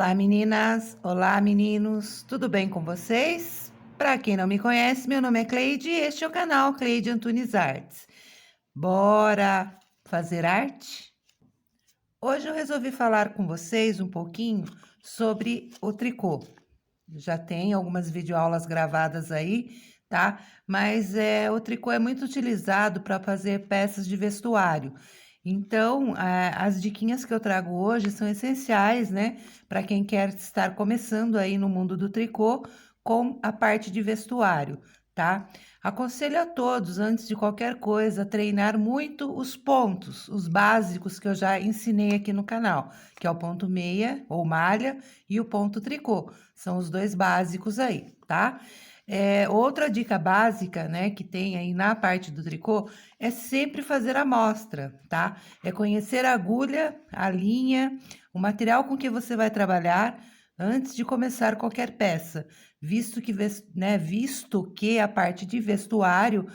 Olá, meninas! Olá, meninos! Tudo bem com vocês? Para quem não me conhece, meu nome é Cleide e este é o canal Cleide Antunes Artes. Bora fazer arte? Hoje eu resolvi falar com vocês um pouquinho sobre o tricô. Já tem algumas videoaulas gravadas aí, tá? Mas o tricô é muito utilizado para fazer peças de vestuário. Então, as diquinhas que eu trago hoje são essenciais, né? Para quem quer estar começando aí no mundo do tricô com a parte de vestuário, tá? Aconselho a todos, antes de qualquer coisa, treinar muito os pontos, os básicos que eu já ensinei aqui no canal, que é o ponto meia ou malha e o ponto tricô. São os dois básicos aí, tá? Outra dica básica, né, que tem aí na parte do tricô, é sempre fazer a amostra, tá? É conhecer a agulha, a linha, o material com que você vai trabalhar antes de começar qualquer peça, visto que a parte de vestuário,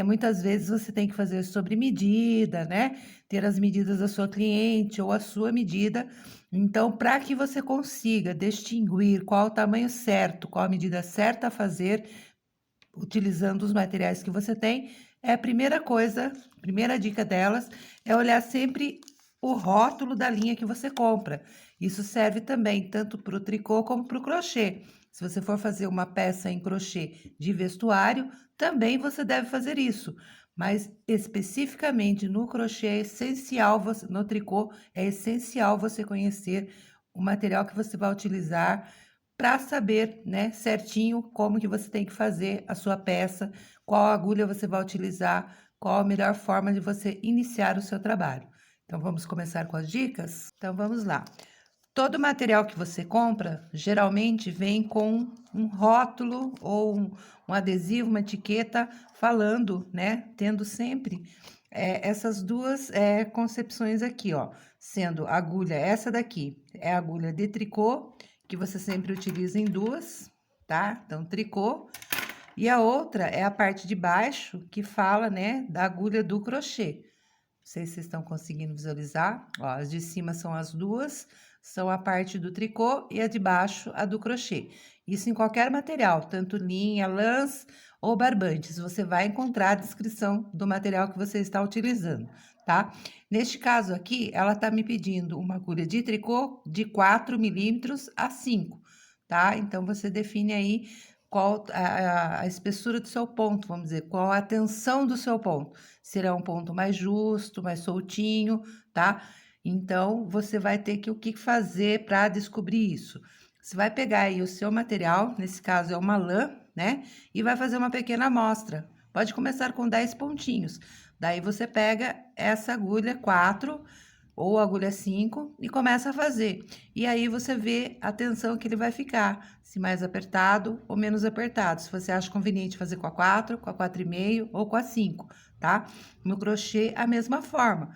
muitas vezes você tem que fazer sobre medida, né? Ter as medidas da sua cliente ou a sua medida. Então, para que você consiga distinguir qual o tamanho certo, qual a medida certa a fazer, utilizando os materiais que você tem, a primeira coisa, primeira dica delas, é olhar sempre o rótulo da linha que você compra. Isso serve também tanto para o tricô como para o crochê. Se você for fazer uma peça em crochê de vestuário, também você deve fazer isso. Mas especificamente no crochê é essencial, no tricô, é essencial você conhecer o material que você vai utilizar para saber, né, certinho como que você tem que fazer a sua peça, qual agulha você vai utilizar, qual a melhor forma de você iniciar o seu trabalho. Então, vamos começar com as dicas? Então, vamos lá. Todo material que você compra, geralmente vem com um rótulo ou um adesivo, uma etiqueta falando, né? Tendo sempre essas duas concepções aqui, ó. Sendo a agulha, essa daqui é a agulha de tricô, que você sempre utiliza em duas, tá? Então, tricô. E a outra é a parte de baixo, que fala, né, da agulha do crochê. Não sei se vocês estão conseguindo visualizar. Ó, as de cima são as duas, são a parte do tricô e a de baixo a do crochê. Isso em qualquer material, tanto linha, lãs ou barbantes. Você vai encontrar a descrição do material que você está utilizando, tá? Neste caso aqui, ela tá me pedindo uma agulha de tricô de 4 milímetros a 5, tá? Então, você define aí qual a espessura do seu ponto, vamos dizer, qual a tensão do seu ponto. Será um ponto mais justo, mais soltinho, tá? Então, você vai ter que o que fazer para descobrir isso? Você vai pegar aí o seu material, nesse caso é uma lã, né? E vai fazer uma pequena amostra. Pode começar com 10 pontinhos. Daí, você pega essa agulha 4 ou agulha 5 e começa a fazer. E aí você vê a tensão que ele vai ficar, se mais apertado ou menos apertado. Se você acha conveniente fazer com a 4, com a 4,5 ou com a 5, tá? No crochê, a mesma forma.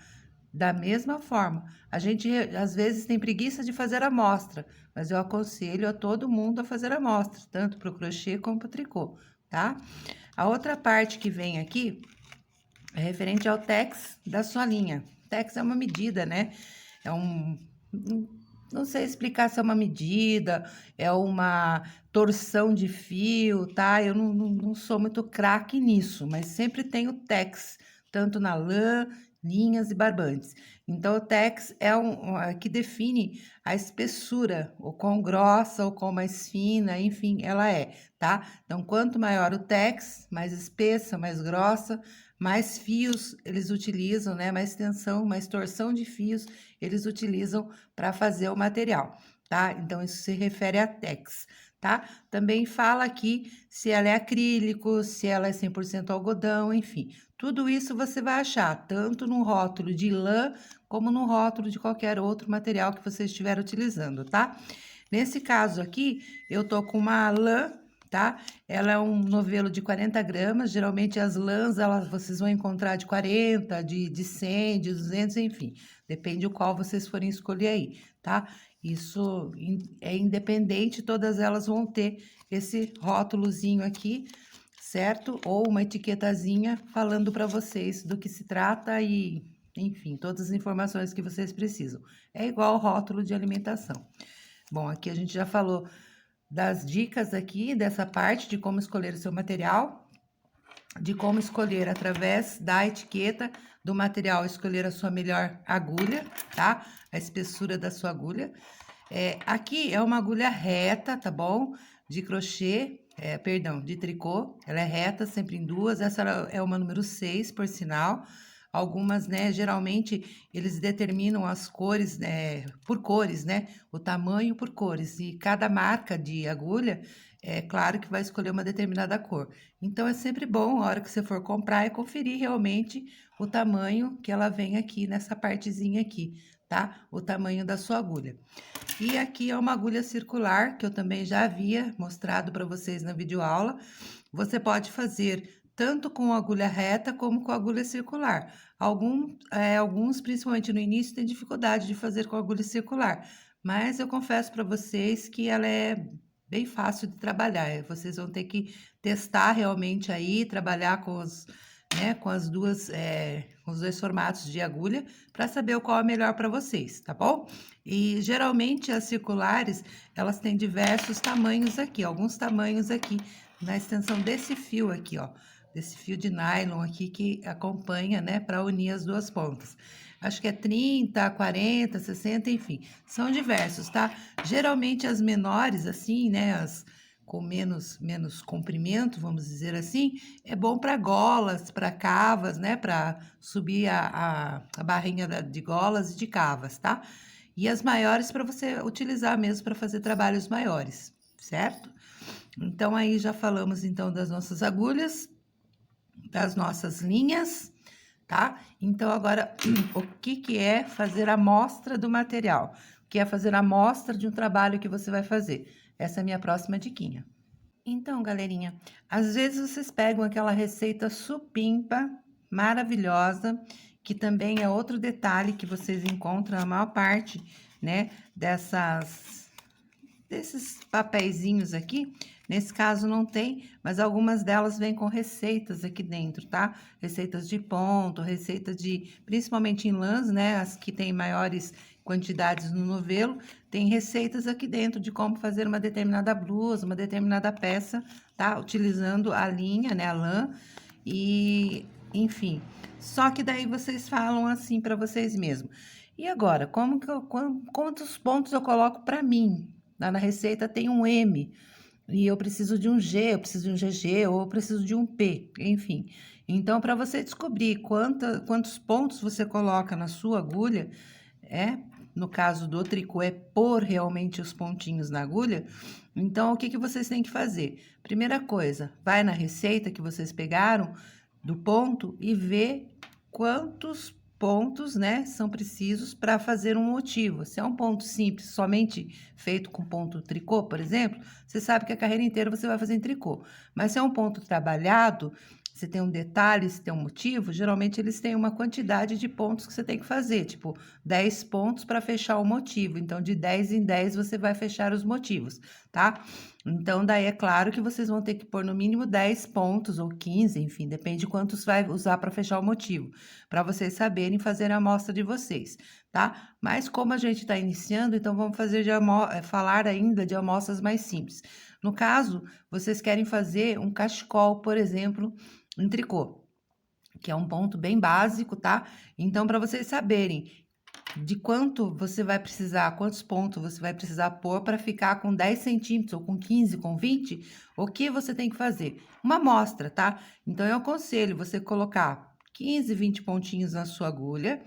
Da mesma forma, a gente às vezes tem preguiça de fazer a amostra, mas eu aconselho a todo mundo a fazer a amostra, tanto para o crochê como para o tricô, tá? A outra parte que vem aqui é referente ao tex da sua linha. Tex é uma medida, né? É não sei explicar se é uma medida, é uma torção de fio, tá? Eu não sou muito craque nisso, mas sempre tem o tex, tanto na lã, linhas e barbantes. Então, o tex é que define a espessura, ou quão grossa ou quão mais fina, enfim, ela é, tá? Então, quanto maior o tex, mais espessa, mais grossa, mais fios eles utilizam, né? Mais tensão, mais torção de fios eles utilizam para fazer o material, tá? Então, isso se refere a tex, tá? Também fala aqui se ela é acrílico, se ela é 100% algodão, enfim. Tudo isso você vai achar tanto no rótulo de lã como no rótulo de qualquer outro material que você estiver utilizando, tá? Nesse caso aqui, eu tô com uma lã, tá? Ela é um novelo de 40 gramas, geralmente as lãs, vocês vão encontrar de 40, de 100, de 200, enfim. Depende o qual vocês forem escolher aí, tá? Isso é independente, todas elas vão ter esse rótulozinho aqui, certo? Ou uma etiquetazinha falando para vocês do que se trata e, enfim, todas as informações que vocês precisam. É igual ao rótulo de alimentação. Bom, aqui a gente já falou das dicas aqui, dessa parte de como escolher o seu material, de como escolher através da etiqueta do material, escolher a sua melhor agulha, tá? A espessura da sua agulha. Aqui é uma agulha reta, tá bom? De crochê, perdão, de tricô. Ela é reta, sempre em duas. Essa é uma número 6, por sinal. Algumas, né, geralmente eles determinam as cores, por cores, né? O tamanho por cores. E cada marca de agulha, é claro que vai escolher uma determinada cor. Então, é sempre bom, a hora que você for comprar, conferir realmente o tamanho que ela vem aqui nessa partezinha aqui, tá? O tamanho da sua agulha. E aqui é uma agulha circular, que eu também já havia mostrado para vocês na videoaula. Você pode fazer tanto com agulha reta como com agulha circular. Alguns, principalmente no início, têm dificuldade de fazer com agulha circular, mas eu confesso para vocês que ela é bem fácil de trabalhar. Vocês vão ter que testar realmente aí, trabalhar com com as duas, com os dois formatos de agulha, para saber qual é melhor para vocês, tá bom? E geralmente as circulares, elas têm diversos tamanhos aqui, alguns tamanhos aqui, na extensão desse fio aqui, ó, desse fio de nylon aqui que acompanha, né, para unir as duas pontas. Acho que é 30, 40, 60, enfim, são diversos, tá? Geralmente as menores, assim, né, as com menos comprimento, vamos dizer assim, é bom para golas, para cavas, né, para subir a barrinha de golas e de cavas, tá? E as maiores para você utilizar mesmo para fazer trabalhos maiores, certo? Então, aí já falamos então das nossas agulhas, das nossas linhas, tá? Então, agora, o que é fazer a amostra do material? O que é fazer a amostra de um trabalho que você vai fazer? Essa é a minha próxima diquinha. Então, galerinha, às vezes vocês pegam aquela receita supimpa, maravilhosa, que também é outro detalhe que vocês encontram na maior parte, né, desses papeizinhos aqui. Nesse caso não tem, mas algumas delas vêm com receitas aqui dentro, tá? Receitas de ponto, receitas principalmente em lãs, né? As que têm maiores quantidades no novelo, tem receitas aqui dentro de como fazer uma determinada blusa, uma determinada peça, tá? Utilizando a linha, né? A lã e, enfim. Só que daí vocês falam assim para vocês mesmos. E agora, quantos pontos eu coloco para mim? Lá na receita tem um M, e eu preciso de um G, eu preciso de um GG, ou eu preciso de um P, enfim. Então, para você descobrir quantos pontos você coloca na sua agulha, no caso do tricô, é pôr realmente os pontinhos na agulha. Então, o que vocês têm que fazer? Primeira coisa, vai na receita que vocês pegaram do ponto e vê quantos pontos, né, são precisos para fazer um motivo. Se é um ponto simples, somente feito com ponto tricô, por exemplo, você sabe que a carreira inteira você vai fazer em tricô. Mas se é um ponto trabalhado, se tem um detalhe, se tem um motivo, geralmente eles têm uma quantidade de pontos que você tem que fazer, tipo 10 pontos para fechar o motivo. Então, de 10 em 10 você vai fechar os motivos, tá? Então, daí é claro que vocês vão ter que pôr no mínimo 10 pontos ou 15, enfim, depende de quantos vai usar para fechar o motivo, para vocês saberem fazer a amostra de vocês, tá? Mas como a gente está iniciando, então vamos falar ainda de amostras mais simples. No caso, vocês querem fazer um cachecol, por exemplo, em tricô, que é um ponto bem básico, tá? Então, para vocês saberem de quanto você vai precisar, quantos pontos você vai precisar pôr para ficar com 10 centímetros, ou com 15, com 20, o que você tem que fazer? Uma amostra, tá? Então, eu aconselho você colocar 15, 20 pontinhos na sua agulha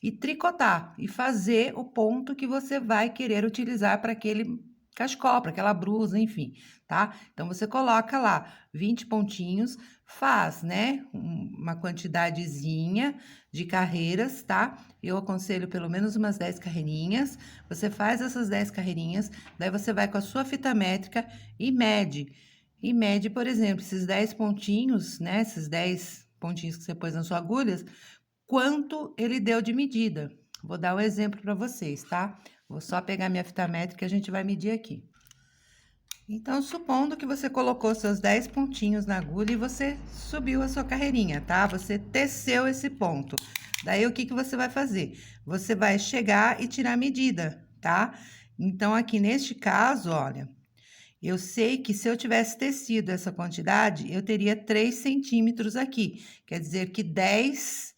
e tricotar, e fazer o ponto que você vai querer utilizar para aquele cachecol, para aquela blusa, enfim, tá? Então, você coloca lá 20 pontinhos, faz, né, uma quantidadezinha de carreiras, tá? Eu aconselho pelo menos umas 10 carreirinhas. Você faz essas 10 carreirinhas, daí você vai com a sua fita métrica e mede. E mede, por exemplo, esses 10 pontinhos, né, esses 10 pontinhos que você pôs nas suas agulhas, quanto ele deu de medida. Vou dar um exemplo para vocês, tá? Vou só pegar minha fita métrica e a gente vai medir aqui. Então, supondo que você colocou seus 10 pontinhos na agulha e você subiu a sua carreirinha, tá? Você teceu esse ponto. Daí, o que você vai fazer? Você vai chegar e tirar a medida, tá? Então, aqui neste caso, olha, eu sei que se eu tivesse tecido essa quantidade, eu teria 3 centímetros aqui. Quer dizer que 10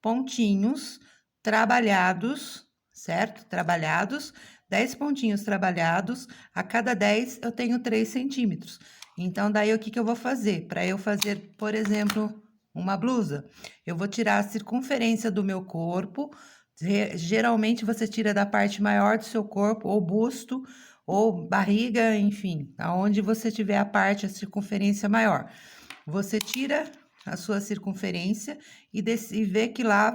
pontinhos trabalhados, certo? Trabalhados, 10 pontinhos trabalhados, a cada 10 eu tenho 3 centímetros. Então, daí o que que eu vou fazer? Para eu fazer, por exemplo, uma blusa, eu vou tirar a circunferência do meu corpo. Geralmente você tira da parte maior do seu corpo, ou busto, ou barriga, enfim, aonde você tiver a parte, a circunferência maior. Você tira a sua circunferência e vê que lá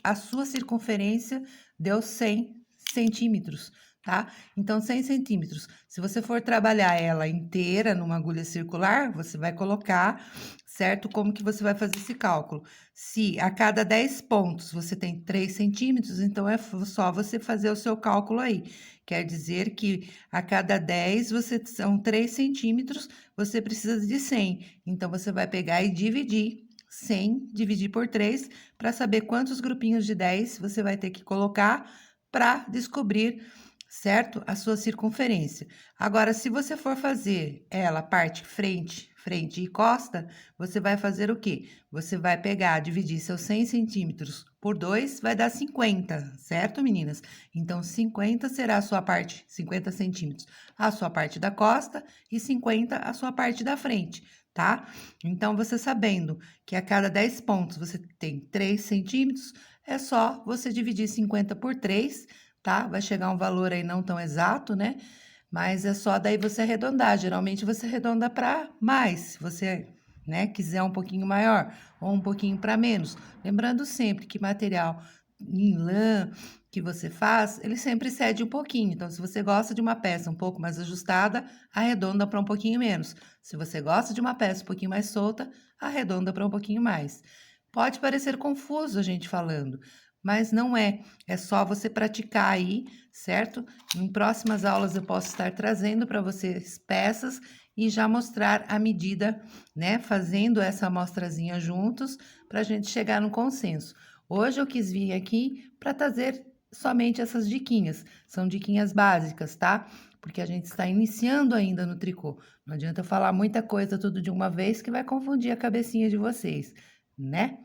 a sua circunferência deu 100 centímetros, tá? Então, 100 centímetros. Se você for trabalhar ela inteira numa agulha circular, você vai colocar, certo? Como que você vai fazer esse cálculo? Se a cada 10 pontos você tem 3 centímetros, então é só você fazer o seu cálculo aí. Quer dizer que a cada 10 são 3 centímetros, você precisa de 100. Então, você vai pegar e dividir 100, dividir por 3, para saber quantos grupinhos de 10 você vai ter que colocar para descobrir, certo? A sua circunferência. Agora, se você for fazer ela parte frente e costa, você vai fazer o quê? Você vai pegar, dividir seus 100 centímetros por 2, vai dar 50, certo, meninas? Então, 50 será a sua parte, 50 centímetros, a sua parte da costa e 50 a sua parte da frente, tá? Então, você sabendo que a cada 10 pontos você tem 3 centímetros, é só você dividir 50 por 3, tá? Vai chegar um valor aí não tão exato, né? Mas é só daí você arredondar. Geralmente você arredonda para mais, se você, né, quiser um pouquinho maior ou um pouquinho para menos. Lembrando sempre que material em lã que você faz, ele sempre cede um pouquinho. Então, se você gosta de uma peça um pouco mais ajustada, arredonda para um pouquinho menos. Se você gosta de uma peça um pouquinho mais solta, arredonda para um pouquinho mais. Pode parecer confuso a gente falando, mas não é. É só você praticar aí, certo? Em próximas aulas eu posso estar trazendo para vocês peças e já mostrar a medida, né? Fazendo essa amostrazinha juntos para a gente chegar no consenso. Hoje eu quis vir aqui para trazer somente essas diquinhas. São diquinhas básicas, tá? Porque a gente está iniciando ainda no tricô. Não adianta eu falar muita coisa tudo de uma vez que vai confundir a cabecinha de vocês, né?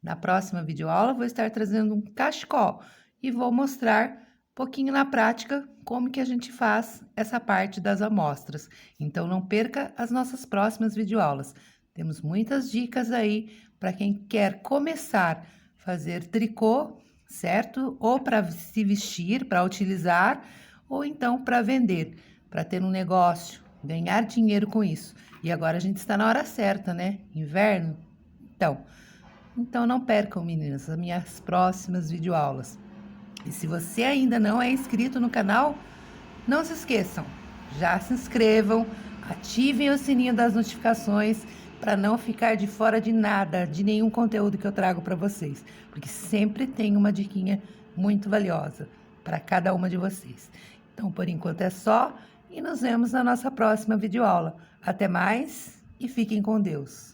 Na próxima videoaula, vou estar trazendo um cachecol e vou mostrar um pouquinho na prática como que a gente faz essa parte das amostras. Então, não perca as nossas próximas videoaulas. Temos muitas dicas aí para quem quer começar a fazer tricô, certo? Ou para se vestir, para utilizar, ou então para vender, para ter um negócio, ganhar dinheiro com isso. E agora a gente está na hora certa, né? Inverno. Então não percam, meninas, as minhas próximas videoaulas. E se você ainda não é inscrito no canal, não se esqueçam, já se inscrevam, ativem o sininho das notificações para não ficar de fora de nada, de nenhum conteúdo que eu trago para vocês, porque sempre tem uma diquinha muito valiosa para cada uma de vocês. Então, por enquanto é só e nos vemos na nossa próxima videoaula. Até mais e fiquem com Deus.